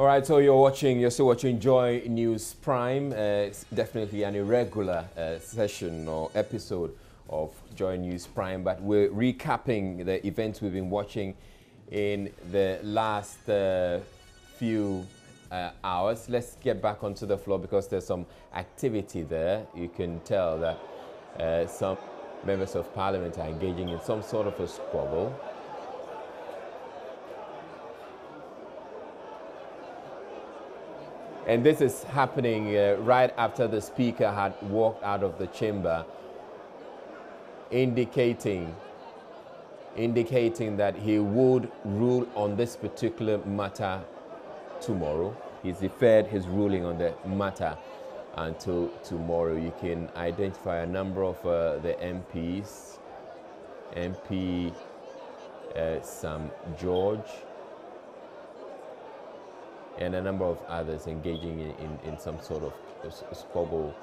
All right, so you're still watching Joy News Prime. It's definitely an irregular session or episode of Joy News Prime, but we're recapping the events we've been watching in the last few hours. Let's get back onto the floor because there's some activity there. You can tell that some members of parliament are engaging in some sort of a squabble. And this is happening right after the speaker had walked out of the chamber, indicating that he would rule on this particular matter tomorrow. He's deferred his ruling on the matter until tomorrow. You can identify a number of the MPs, MP Sam George, and a number of others engaging in some sort of squabble.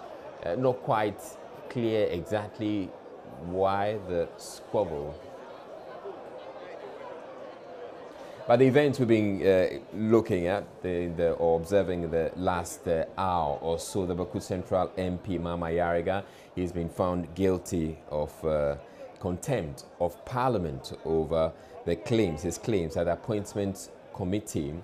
Not quite clear exactly why the squabble. But the events we've been looking at or observing the last hour or so, the Bawku Central MP Mama Yariga, he's been found guilty of contempt of Parliament over his claims that the Appointments Committee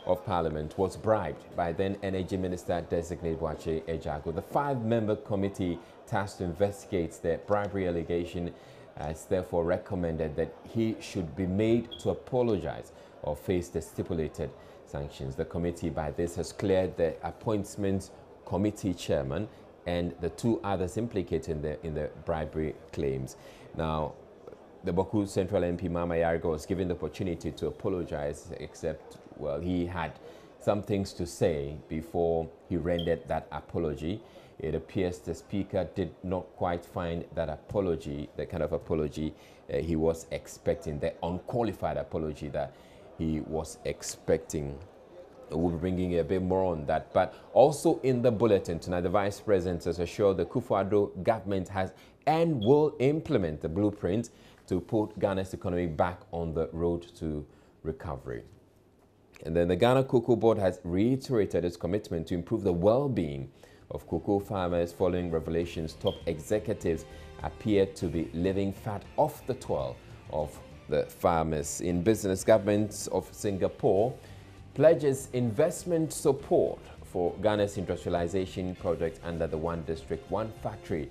of Parliament was bribed by then Energy Minister designate Boakye Ejago. The 5-member committee tasked to investigate the bribery allegation has therefore recommended that he should be made to apologize or face the stipulated sanctions. The committee by this has cleared the Appointments Committee chairman and the 2 others implicated in the bribery claims. Now, the Bawku Central MP Mama Yariga was given the opportunity to apologize, except, well, he had some things to say before he rendered that apology. It appears the speaker did not quite find that apology, the kind of apology he was expecting, the unqualified apology that he was expecting. We'll be bringing a bit more on that. But also in the bulletin tonight, the Vice President has assured the Kufuor government has and will implement the blueprint to put Ghana's economy back on the road to recovery. And then the Ghana Cocoa Board has reiterated its commitment to improve the well-being of cocoa farmers following revelations top executives appear to be living fat off the toil of the farmers. In business, government of Singapore pledges investment support for Ghana's industrialization project under the One District, One Factory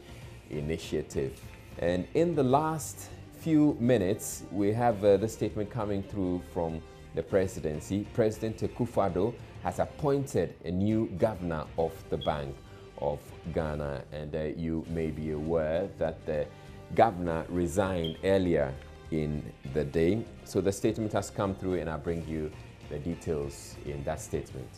initiative. And in the last few minutes, we have the statement coming through from the presidency. President Kufuor has appointed a new governor of the Bank of Ghana, and you may be aware that the governor resigned earlier in the day. So the statement has come through, and I'll bring you the details in that statement.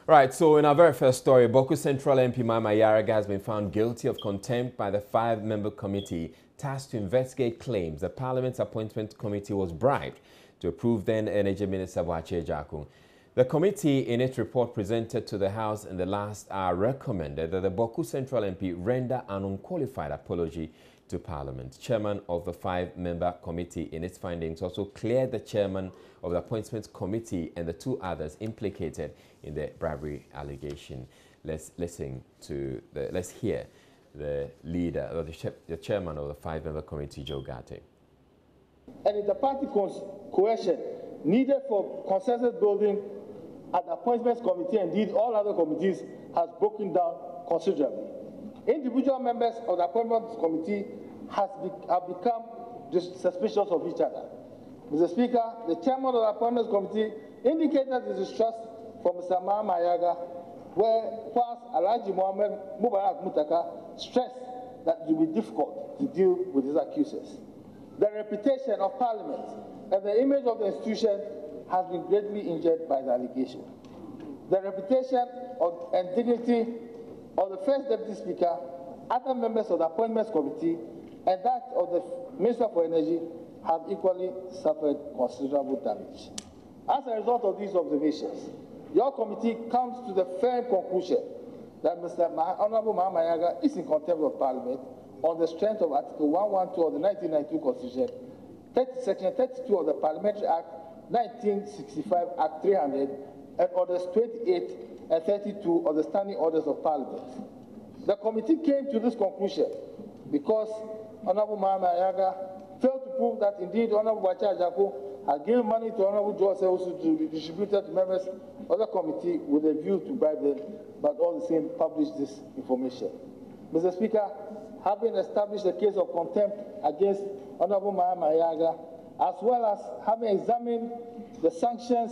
Right, so in our very first story, Bawku Central MP Mama Yariga has been found guilty of contempt by the 5-member committee tasked to investigate claims the Parliament's Appointment Committee was bribed to approve then Energy Minister Boakye Ejago. The committee, in its report presented to the House in the last hour, recommended that the Bawku Central MP render an unqualified apology to Parliament. Chairman of the 5-member committee, in its findings, also cleared the chairman of the Appointments Committee and the 2 others implicated in the bribery allegation. Let's hear the leader, or the chairman of the 5-member committee, Joe Garte. And inter-party coercion needed for consensus building at the Appointments Committee, and indeed all other committees, has broken down considerably. Individual members of the Appointments Committee have become suspicious of each other. Mr. Speaker, the chairman of the Appointments Committee indicated his distrust for Mr. Mama Yariga, whilst Alhaji Mohammed Mubarak Mutaka stressed that it will be difficult to deal with his accusers. The reputation of Parliament and the image of the institution has been greatly injured by the allegation. The reputation and dignity of the First Deputy Speaker, other members of the Appointments Committee, and that of the Minister for Energy have equally suffered considerable damage. As a result of these observations, your committee comes to the firm conclusion that Mr. Honorable Mahama Ayaga is in contempt of Parliament on the strength of Article 112 of the 1992 Constitution, Section 32 of the Parliamentary Act 1965, Act 300, and Orders 28 and 32 of the Standing Orders of Parliament. The committee came to this conclusion because Honorable Mahama Ayaga failed to prove that indeed Honorable Boakai Agyarko had given money to Honorable Joe Osei-Owusu to be distributed to members of the committee with a view to bribe them, but all the same published this information. Mr. Speaker, having established a case of contempt against Honorable Mahama Ayaga, as well as having examined the sanctions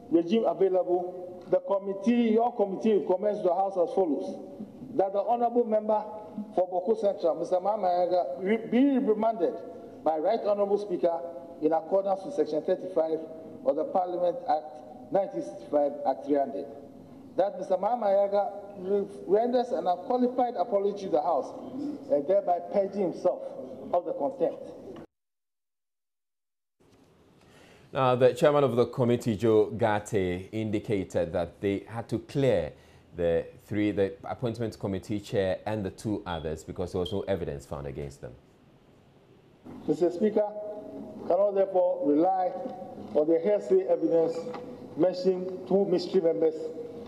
regime available, the committee, your committee, recommends to the House as follows: that the Honorable Member for Bawku Central, Mr. Mahama Ayaga, be remanded by Right Honorable Speaker in accordance with Section 35 of the Parliament Act 1965, Act 300. That Mr. Mahama Ayaga renders an unqualified apology to the House and thereby purging himself of the contempt. Now, the chairman of the committee, Joe Garte, indicated that they had to clear the appointment committee chair and the two others because there was no evidence found against them. Mr. Speaker, cannot therefore rely on the hearsay evidence mentioning two mystery members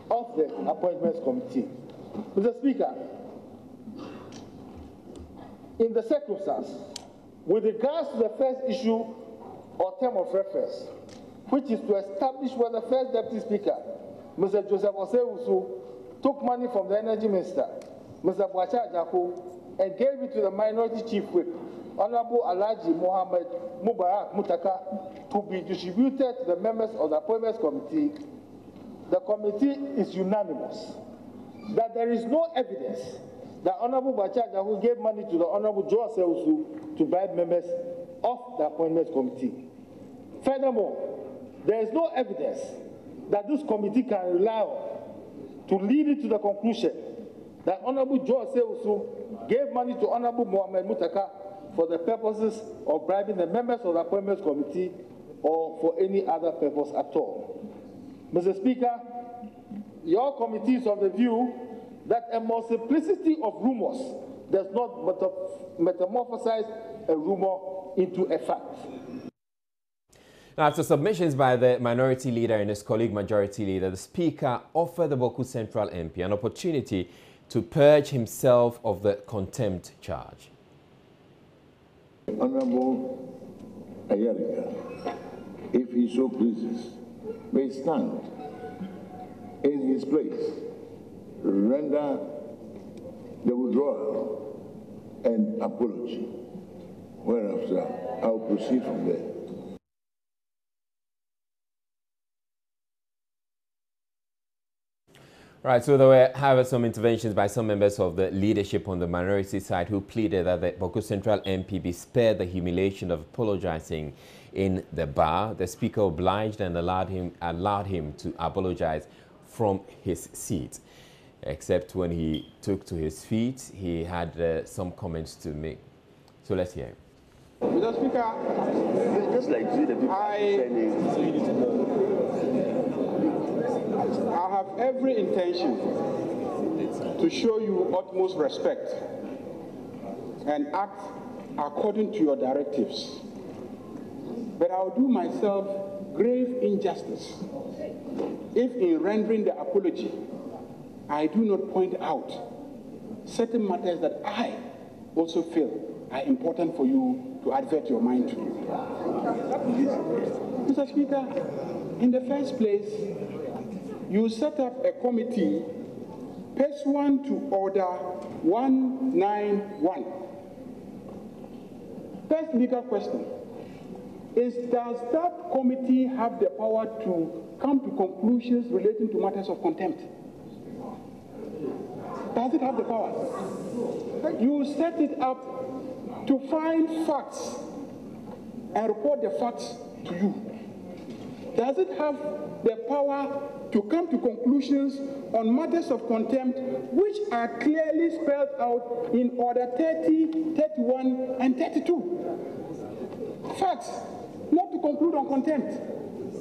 of the appointments committee. Mr. Speaker, in the circumstance, with regards to the first issue or term of reference, which is to establish whether First Deputy Speaker, Mr. Joseph Osei-Owusu, took money from the Energy Minister, Mr. Boakai Agyarko, and gave it to the Minority Chief Whip, Honorable Alhaji Mohammed Mubarak Mutaka, to be distributed to the members of the Appointments Committee. The committee is unanimous that there is no evidence that Honorable Boakai Agyarko gave money to the Honorable Joe Osei-Owusu to bribe members of the Appointments Committee. Furthermore, there is no evidence that this committee can rely on to lead it to the conclusion that Honorable Joe Osei-Owusu gave money to Honorable Mohammed Mutaka for the purposes of bribing the members of the Appointments Committee or for any other purpose at all. Mr. Speaker, your committee is of the view that a multiplicity of rumors does not metamorphosize a rumor into a fact. Now, after submissions by the minority leader and his colleague majority leader, the Speaker offered the Bawku Central MP an opportunity to purge himself of the contempt charge. Honorable Ayaga, if he so pleases, may stand in his place, render the withdrawal and apology, whereafter I'll proceed from there. Right, so there were, however, some interventions by some members of the leadership on the minority side who pleaded that the Bawku Central MP be spared the humiliation of apologizing in the bar. The Speaker obliged and allowed him to apologize from his seat. Except when he took to his feet, he had some comments to make. So let's hear him. Mr. Speaker, just like the people I have every intention to show you utmost respect and act according to your directives. But I will do myself grave injustice if in rendering the apology, I do not point out certain matters that I also feel are important for you to advert your mind to. Mr. Speaker, in the first place, you set up a committee pursuant to Order 191. First legal question is, does that committee have the power to come to conclusions relating to matters of contempt? Does it have the power? You set it up to find facts and report the facts to you. Does it have the power to come to conclusions on matters of contempt which are clearly spelled out in Order 30, 31, and 32. Facts, not to conclude on contempt,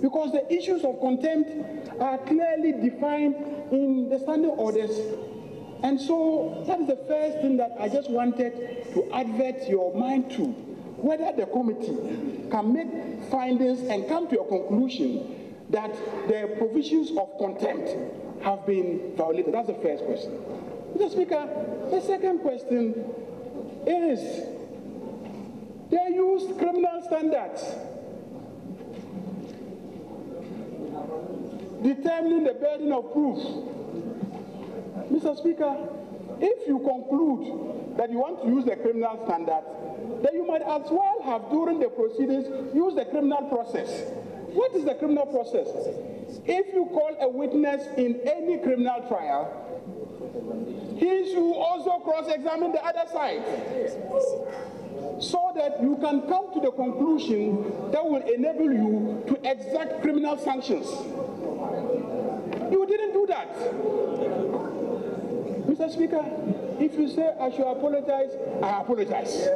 because the issues of contempt are clearly defined in the standing orders. And so that is the first thing that I just wanted to advert your mind to, whether the committee can make findings and come to a conclusion that the provisions of contempt have been violated. That's the first question. Mr. Speaker, the second question is they used criminal standards determining the burden of proof. Mr. Speaker, if you conclude that you want to use the criminal standard, then you might as well have, during the proceedings, use the criminal process. What is the criminal process? If you call a witness in any criminal trial, he should also cross-examine the other side, so that you can come to the conclusion that will enable you to exact criminal sanctions. You didn't do that. Mr. Speaker, if you say I should apologize, I apologize.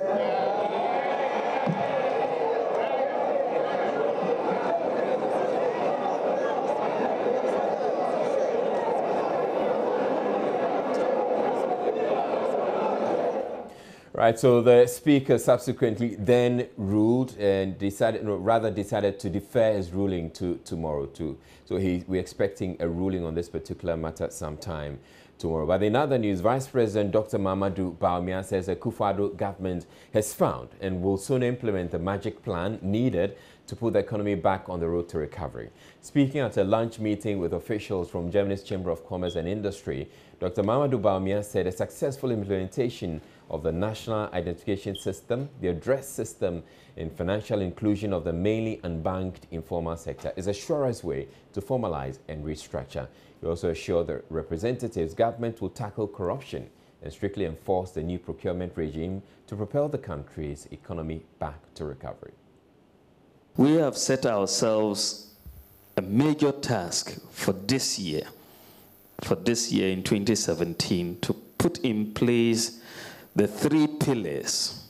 Right, so the Speaker subsequently then ruled and decided to defer his ruling to tomorrow too. So we're expecting a ruling on this particular matter sometime tomorrow. But in other news, Vice President Dr. Mahamudu Bawumia says the Akufo-Addo government has found and will soon implement the magic plan needed to put the economy back on the road to recovery. Speaking at a lunch meeting with officials from Germany's Chamber of Commerce and Industry, Dr. Mahamudu Bawumia said a successful implementation of the National Identification System, the address system, and financial inclusion of the mainly unbanked informal sector is a surest way to formalize and restructure. He also assured the representatives government will tackle corruption and strictly enforce the new procurement regime to propel the country's economy back to recovery. We have set ourselves a major task for this year in 2017, to put in place the 3 pillars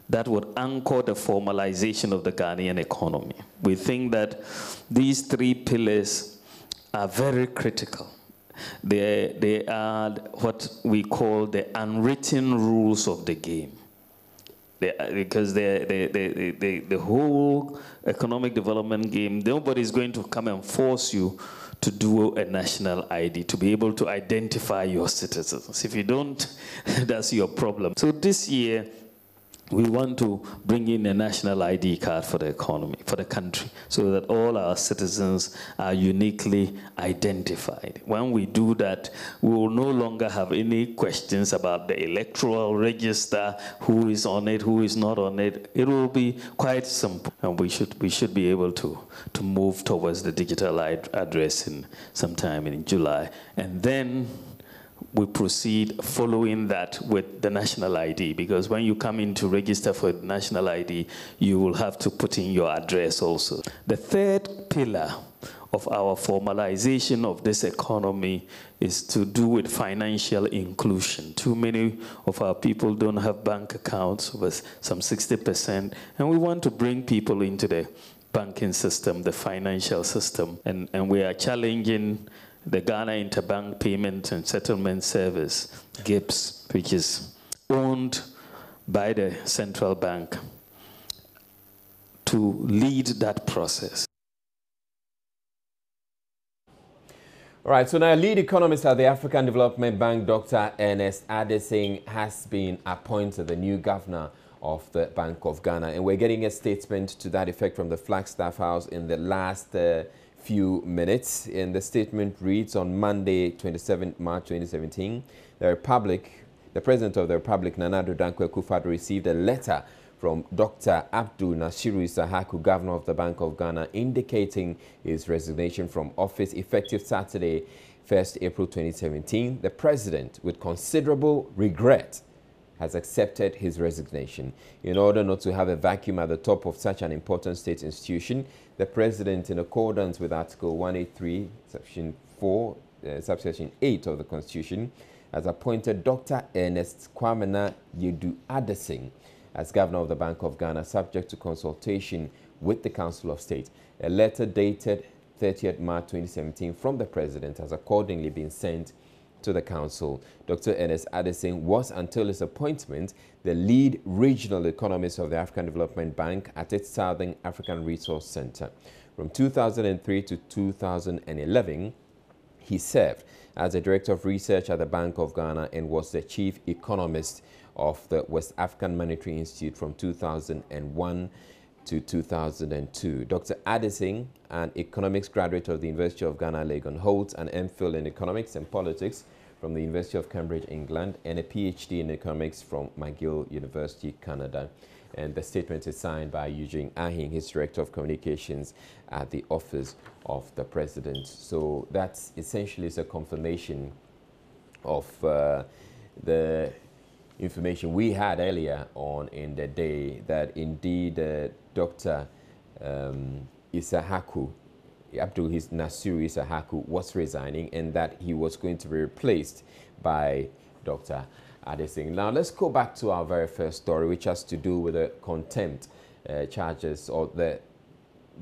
that would anchor the formalization of the Ghanaian economy. We think that these 3 pillars are very critical. They are what we call the unwritten rules of the game. Because the whole economic development game, nobody's going to come and force you to do a national ID, to be able to identify your citizens. If you don't, that's your problem. So this year, we want to bring in a national ID card for the economy, for the country, so that all our citizens are uniquely identified. When we do that, we will no longer have any questions about the electoral register, who is on it, who is not on it. It will be quite simple, and we should be able to move towards the digital address in sometime in July, and then we proceed following that with the national ID, because when you come in to register for national ID, you will have to put in your address also. The third pillar of our formalization of this economy is to do with financial inclusion. Too many of our people don't have bank accounts, with some 60%, and we want to bring people into the banking system, the financial system, and we are challenging the Ghana Interbank Payment and Settlement Service, GIPS, which is owned by the central bank, to lead that process. All right, so now lead economist at the African Development Bank, Dr. Ernest Adesing, has been appointed the new governor of the Bank of Ghana. And we're getting a statement to that effect from the Flagstaff House in the last few minutes. And the statement reads, on Monday, 27 March 2017, the President of the Republic, Nana Addo Dankwa Akufo-Addo, received a letter from Dr. Abdul Nasiru Isahaku, Governor of the Bank of Ghana, indicating his resignation from office effective Saturday, 1st April 2017. The President, with considerable regret, has accepted his resignation. In order not to have a vacuum at the top of such an important state institution, the president, in accordance with Article 183, Section 4, Subsection 8 of the Constitution, has appointed Dr. Ernest Kwamena Yedu Adesing as Governor of the Bank of Ghana, subject to consultation with the Council of State. A letter dated 30th March 2017 from the President has accordingly been sent to the Council. Dr. Ernest Adesing was, until his appointment, the lead regional economist of the African Development Bank at its Southern African Resource Center. From 2003 to 2011, he served as the Director of Research at the Bank of Ghana and was the Chief Economist of the West African Monetary Institute from 2001 to 2002. Dr. Adesing, an economics graduate of the University of Ghana, Legon, holds an MPhil in economics and politics from the University of Cambridge, England, and a PhD in economics from McGill University, Canada. And the statement is signed by Eugene Ahing, his Director of Communications at the Office of the President. So that's essentially a confirmation of the information we had earlier on in the day, that indeed Dr. Issahaku, Abdul Nasiru Issahaku, was resigning, and that he was going to be replaced by Dr. Adesing. Now let's go back to our very first story, which has to do with the contempt charges, or the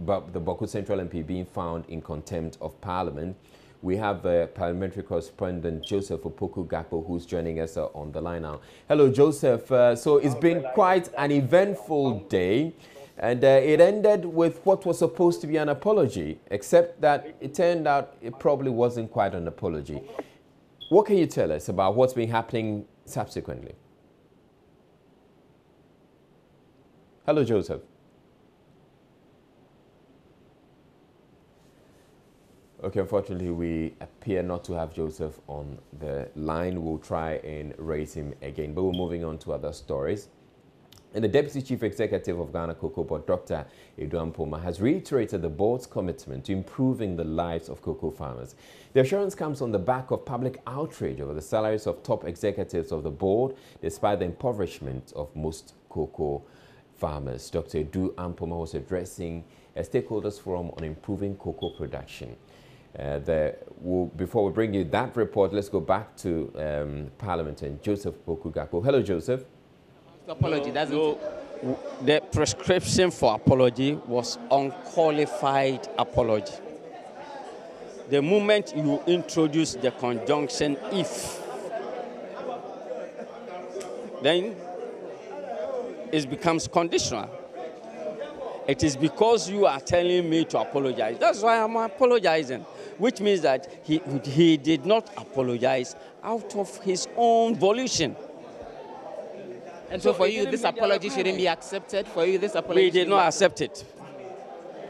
Bawku Central MP being found in contempt of Parliament. We have parliamentary correspondent Joseph Opoku Gakpo, who's joining us on the line now. Hello, Joseph. So it's been quite an eventful day, and it ended with what was supposed to be an apology, except that it turned out it probably wasn't quite an apology. What can you tell us about what's been happening subsequently? Hello, Joseph. Okay, unfortunately, we appear not to have Joseph on the line. We'll try and raise him again, but we're moving on to other stories. And the Deputy Chief Executive of Ghana Cocoa Board, Dr. Edu Ampoma, has reiterated the board's commitment to improving the lives of cocoa farmers. The assurance comes on the back of public outrage over the salaries of top executives of the board, despite the impoverishment of most cocoa farmers. Dr. Edu Ampoma was addressing a stakeholders forum on improving cocoa production. Before we bring you that report, let's go back to Parliament and Joseph Opoku Gakpo. Hello, Joseph. Apology, the prescription for apology was unqualified apology. The moment you introduce the conjunction if, then it becomes conditional. It is because you are telling me to apologize. That's why I'm apologizing, which means that he did not apologize out of his own volition. And so for you, this apology shouldn't be accepted? For you, this apology... We did not accept it.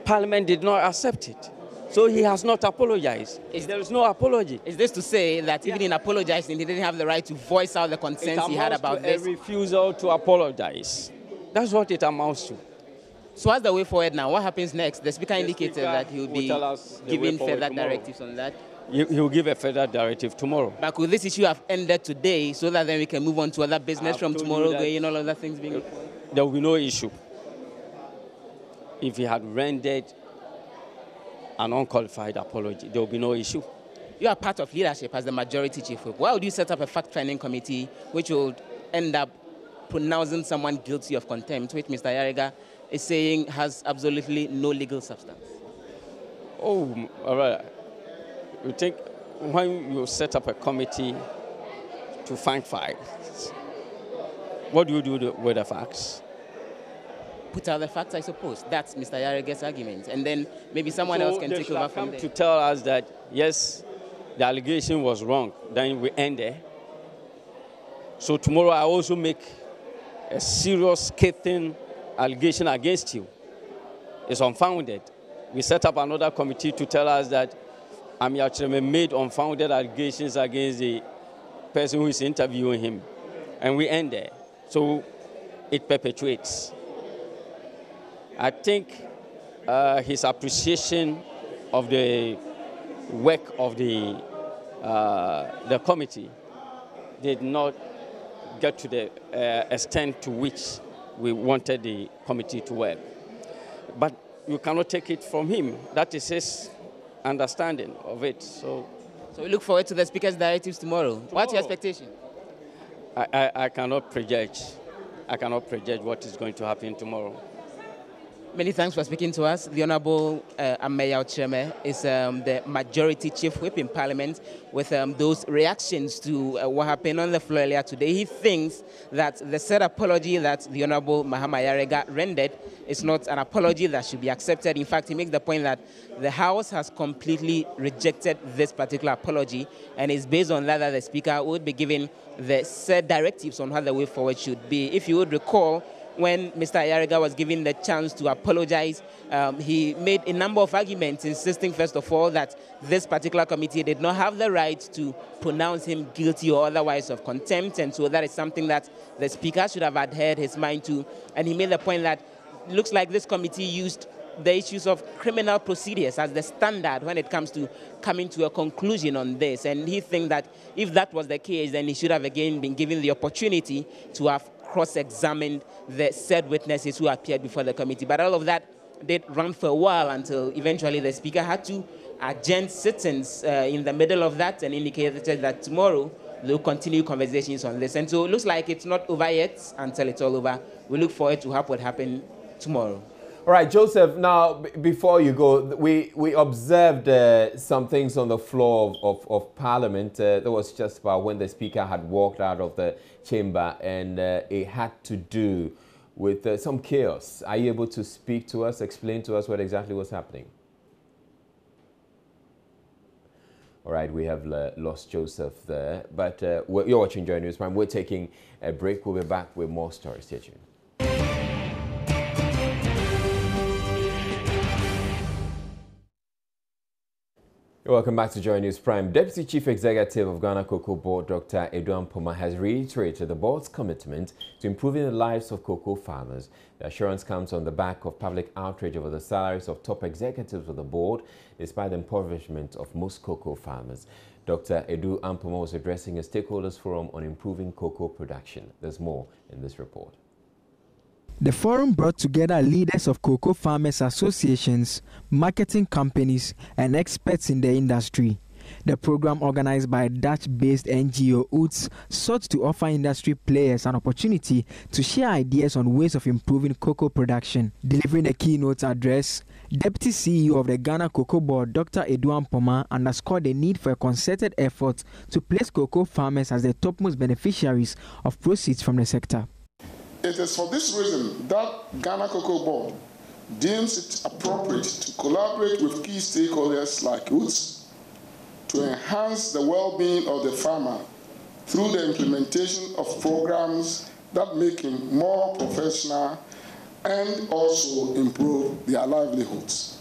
Parliament did not accept it. So he has not apologized. There is no apology. Is this to say that even in apologizing, he didn't have the right to voice out the concerns he had about this? A refusal to apologize. That's what it amounts to. So what's the way forward now? What happens next? The Speaker indicated that he will be giving further directives on that. He will give a further directive tomorrow. But could this issue have ended today so that then we can move on to other business from tomorrow, going all other things being... There will be no issue. If he had rendered an unqualified apology, there will be no issue. You are part of leadership as the majority chief whip. Why would you set up a fact-finding committee which will end up pronouncing someone guilty of contempt, which Mr. Yarega is saying has absolutely no legal substance? Oh, all right. You think when you set up a committee to find facts, what do you do with the facts? Put out the facts, I suppose. That's Mr. Yarega's argument. And then maybe someone else can take over from there. To tell us that, yes, the allegation was wrong, then we end there. So tomorrow I also make a serious scathing allegation against you. It's unfounded. We set up another committee to tell us that Amyachireme made unfounded allegations against the person who is interviewing him. And we end there. So it perpetuates. I think his appreciation of the work of the committee did not get to the extent to which we wanted the committee to work. But you cannot take it from him. That is his understanding of it. So we look forward to the Speaker's directives tomorrow. What's your expectation? I cannot project. I cannot project what is going to happen tomorrow. Many thanks for speaking to us. The Honorable Ameya Ocheme is the Majority Chief Whip in Parliament with those reactions to what happened on the floor earlier today. He thinks that the said apology that the Honorable Mahama Ayariga rendered is not an apology that should be accepted. In fact, he makes the point that the House has completely rejected this particular apology, and it's based on that the Speaker would be giving the said directives on how the way forward should be. If you would recall, when Mr. Ayariga was given the chance to apologize, he made a number of arguments, insisting, first of all, that this particular committee did not have the right to pronounce him guilty or otherwise of contempt, and so that is something that the Speaker should have adhered his mind to. And he made the point that it looks like this committee used the issues of criminal procedures as the standard when it comes to coming to a conclusion on this. And he thinks that if that was the case, then he should have again been given the opportunity to have cross-examined the said witnesses who appeared before the committee. But all of that did run for a while until eventually the Speaker had to adjourn sittings in the middle of that and indicated that tomorrow they'll continue conversations on this. And so it looks like it's not over yet until it's all over. We look forward to what happen tomorrow. All right, Joseph, now, before you go, we observed some things on the floor of Parliament. That was just about when the Speaker had walked out of the chamber, and it had to do with some chaos. Are you able to speak to us, explain to us what exactly was happening? All right, we have lost Joseph there, but you're watching Joy News Prime. We're taking a break. We'll be back with more stories. Stay tuned. Welcome back to Joy News Prime. Deputy Chief Executive of Ghana Cocoa Board, Dr. Edu Ampoma, has reiterated the board's commitment to improving the lives of cocoa farmers. The assurance comes on the back of public outrage over the salaries of top executives of the board, despite the impoverishment of most cocoa farmers. Dr. Edu Ampoma was addressing a stakeholders forum on improving cocoa production. There's more in this report. The forum brought together leaders of cocoa farmers associations, marketing companies, and experts in the industry. The program, organized by a Dutch-based NGO, UTS, sought to offer industry players an opportunity to share ideas on ways of improving cocoa production. Delivering a keynote address, Deputy CEO of the Ghana Cocoa Board, Dr. Edu Ampoma, underscored the need for a concerted effort to place cocoa farmers as the topmost beneficiaries of proceeds from the sector. It is for this reason that Ghana Cocoa Board deems it appropriate to collaborate with key stakeholders like UTS to enhance the well-being of the farmer through the implementation of programs that make him more professional and also improve their livelihoods.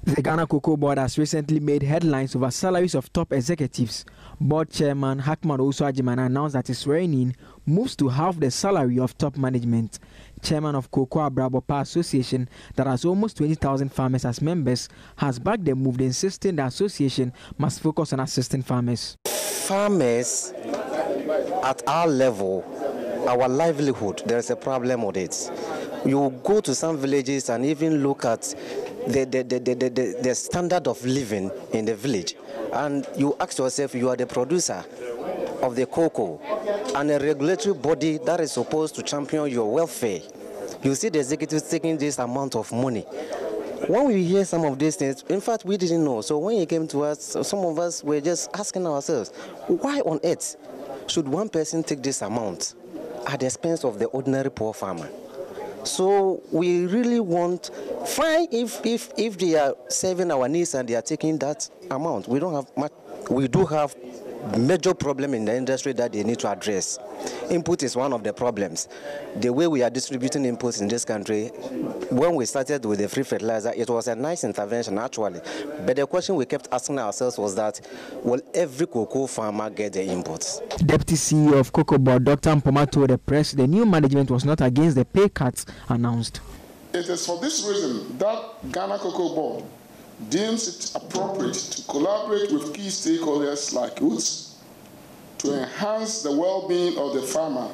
The Ghana Cocoa Board has recently made headlines over salaries of top executives. Board Chairman Hackman Osu-Agyeman announced that his swearing-in moves to halve the salary of top management. Chairman of Cocoa Abrabopa Association, that has almost 20,000 farmers as members, has backed the move, insisting the association must focus on assisting farmers. Farmers at our level, our livelihood, there is a problem with it. You go to some villages and even look at the standard of living in the village, and you ask yourself, you are the producer of the cocoa and a regulatory body that is supposed to champion your welfare. You see the executives taking this amount of money. When we hear some of these things, in fact, we didn't know. So when it came to us, some of us were just asking ourselves, why on earth should one person take this amount at the expense of the ordinary poor farmer? So we really want, fine if they are saving our needs and they are taking that amount. We don't have much. We do have major problem in the industry that they need to address. Input is one of the problems. The way we are distributing inputs in this country, when we started with the free fertilizer, it was a nice intervention actually. But the question we kept asking ourselves was that, will every cocoa farmer get the inputs? Deputy CEO of Cocoa Board, Dr. Ampoma, told the press the new management was not against the pay cuts announced. It is for this reason that Ghana Cocoa Board deems it appropriate to collaborate with key stakeholders like UTS to enhance the well-being of the farmer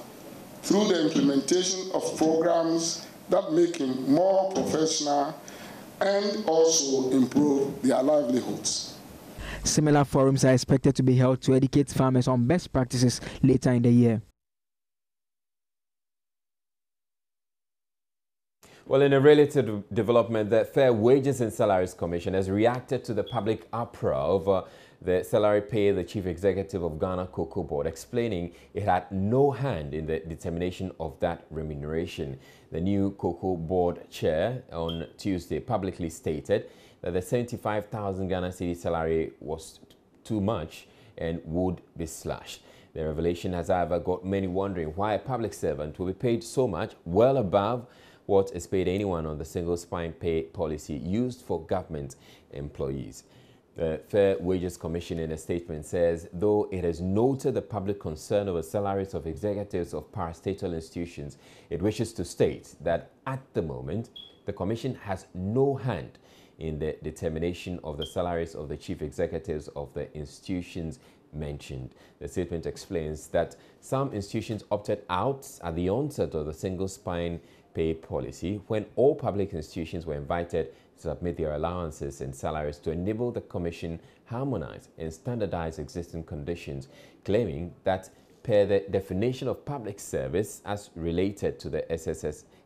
through the implementation of programs that make him more professional and also improve their livelihoods. Similar forums are expected to be held to educate farmers on best practices later in the year. Well, in a related development, the Fair Wages and Salaries Commission has reacted to the public uproar over the salary pay the chief executive of Ghana Cocoa Board, explaining it had no hand in the determination of that remuneration. The new Cocoa Board chair on Tuesday publicly stated that the 75,000 Ghana cedi salary was too much and would be slashed. The revelation has, however, got many wondering why a public servant will be paid so much, well above what is paid anyone on the single spine pay policy used for government employees. The Fair Wages Commission in a statement says, though it has noted the public concern over salaries of executives of parastatal institutions, it wishes to state that at the moment, the Commission has no hand in the determination of the salaries of the chief executives of the institutions mentioned. The statement explains that some institutions opted out at the onset of the single spine pay policy when all public institutions were invited to submit their allowances and salaries to enable the Commission harmonize and standardize existing conditions, claiming that per the definition of public service as related to the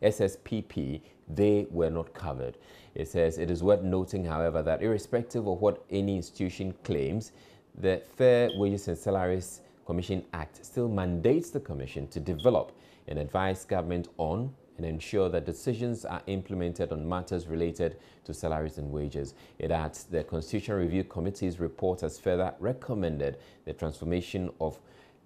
SSPP, they were not covered. It says it is worth noting, however, that irrespective of what any institution claims, the Fair Wages and Salaries Commission Act still mandates the Commission to develop and advise government on and ensure that decisions are implemented on matters related to salaries and wages. It adds the Constitutional Review Committee's report has further recommended the transformation of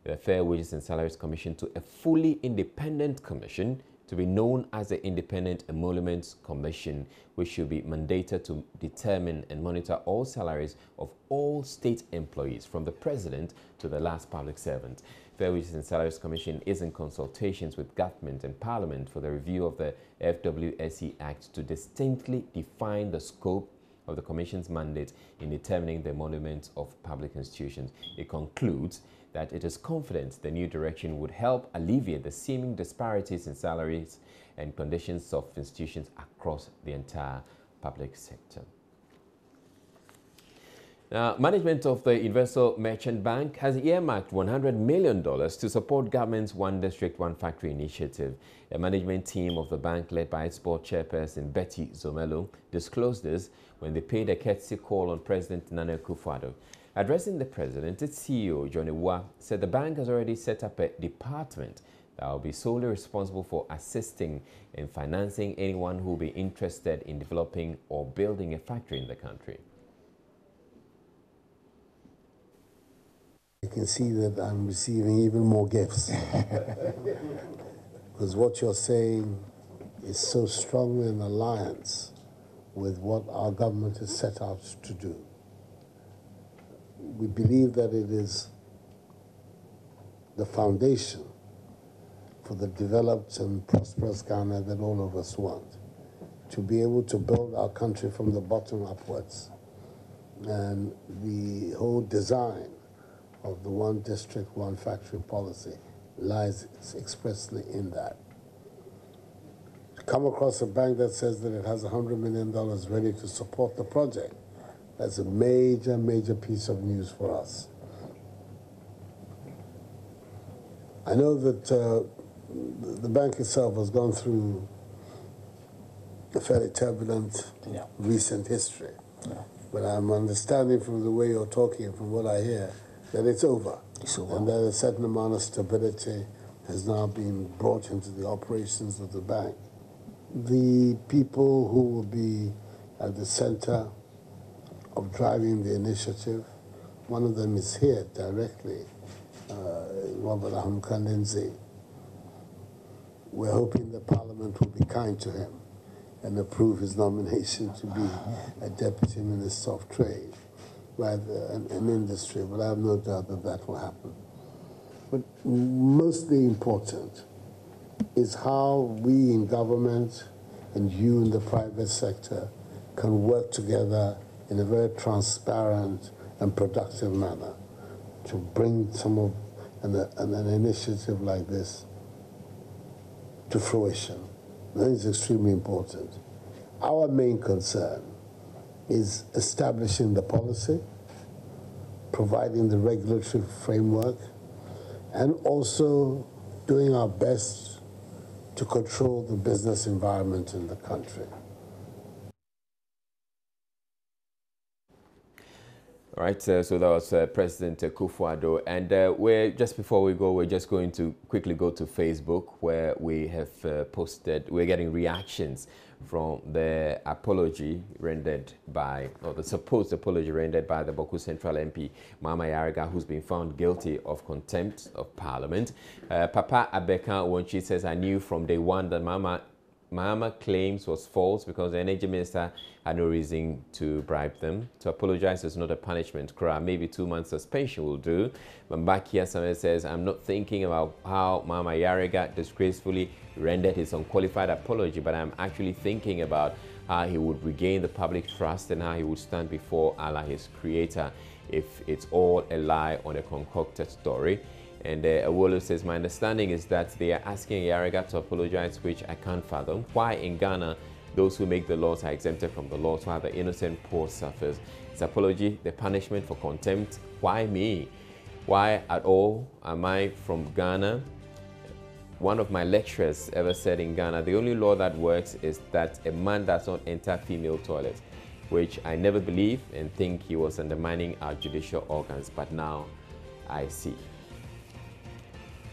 the Fair Wages and Salaries Commission to a fully independent commission to be known as the Independent Emoluments Commission, which should be mandated to determine and monitor all salaries of all state employees, from the president to the last public servant. Fair Wages and Salaries Commission is in consultations with government and parliament for the review of the FWSE Act to distinctly define the scope of the Commission's mandate in determining the emoluments of public institutions. It concludes that it is confident the new direction would help alleviate the seeming disparities in salaries and conditions of institutions across the entire public sector. Now, management of the Universal Merchant Bank has earmarked $100 million to support government's One District, One Factory initiative. A management team of the bank, led by its board chairperson Betty Zomelo, disclosed this when they paid a courtesy call on President Nana Akufo-Addo. Addressing the president, its CEO, John Ewuah, said the bank has already set up a department that will be solely responsible for assisting in financing anyone who will be interested in developing or building a factory in the country. You can see that I'm receiving even more gifts. Because what you're saying is so strongly in alliance with what our government has set out to do. We believe that it is the foundation for the developed and prosperous Ghana that all of us want, to be able to build our country from the bottom upwards. And the whole design of the One District, One Factory policy lies expressly in that. To come across a bank that says that it has $100 million ready to support the project, that's a major, major piece of news for us. I know that the bank itself has gone through a fairly turbulent recent history. But I'm understanding from the way you're talking, from what I hear, that it's over. And that a certain amount of stability has now been brought into the operations of the bank. The people who will be at the center of driving the initiative, one of them is here directly, Robert Ahumkandenze. We're hoping the Parliament will be kind to him and approve his nomination to be a Deputy Minister of Trade, rather an industry, but I have no doubt that that will happen. But mostly important is how we in government and you in the private sector can work together in a very transparent and productive manner to bring some of an initiative like this to fruition. That is extremely important. Our main concern is establishing the policy, providing the regulatory framework, and also doing our best to control the business environment in the country. All right, so that was President Akufo-Addo, and just before we go, we're just going to quickly go to Facebook, where we have posted, we're getting reactions from the apology rendered by, or the supposed apology rendered by the Bawku Central MP, Mama Yariga, who's been found guilty of contempt of Parliament. Papa Abeka Wonchi says, I knew from day one that Mama claims was false because the energy minister had no reason to bribe them. To apologize is not a punishment. Maybe 2 months suspension will do. Mambakia says, I'm not thinking about how Mama Yariga disgracefully rendered his unqualified apology, but I'm actually thinking about how he would regain the public trust and how he would stand before Allah, his creator, if it's all a lie on a concocted story. And Awolo says, my understanding is that they are asking Yariga to apologize, which I can't fathom. Why in Ghana, those who make the laws are exempted from the laws, while the innocent poor suffers? His apology, the punishment for contempt. Why me? Why at all am I from Ghana? One of my lecturers ever said in Ghana, the only law that works is that a man does not enter female toilets, which I never believed and think he was undermining our judicial organs, but now I see.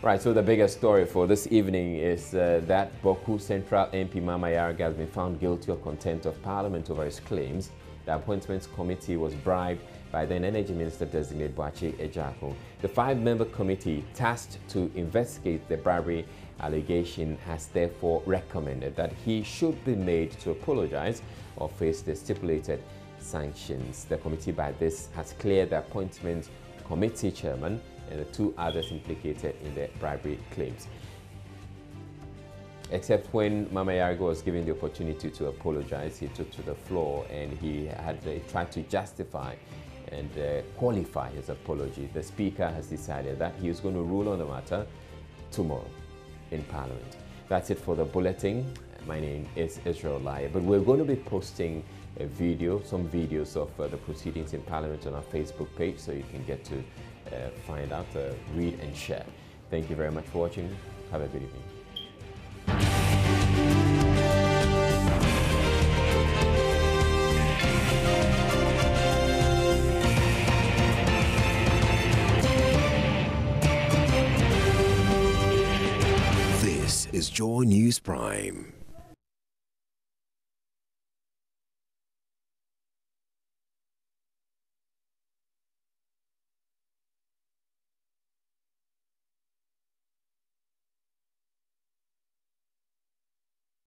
Right, so the biggest story for this evening is that Bawku Central MP Mama Yariga has been found guilty of contempt of Parliament over his claims. The Appointments Committee was bribed by then Energy Minister Designate Boakye Ejiakor. The 5-member committee tasked to investigate the bribery allegation has therefore recommended that he should be made to apologize or face the stipulated sanctions. The committee by this has cleared the Appointments Committee chairman and the 2 others implicated in the bribery claims. Except when Mama Yariga was given the opportunity to apologize, he took to the floor and he had tried to justify and qualify his apology. The Speaker has decided that he is going to rule on the matter tomorrow in Parliament. That's it for the bulletin. My name is Israel Lai, but we're going to be posting a video, some videos of the proceedings in Parliament on our Facebook page, so you can get to find out, read and share. Thank you very much for watching. Have a good evening. This is Joy News Prime.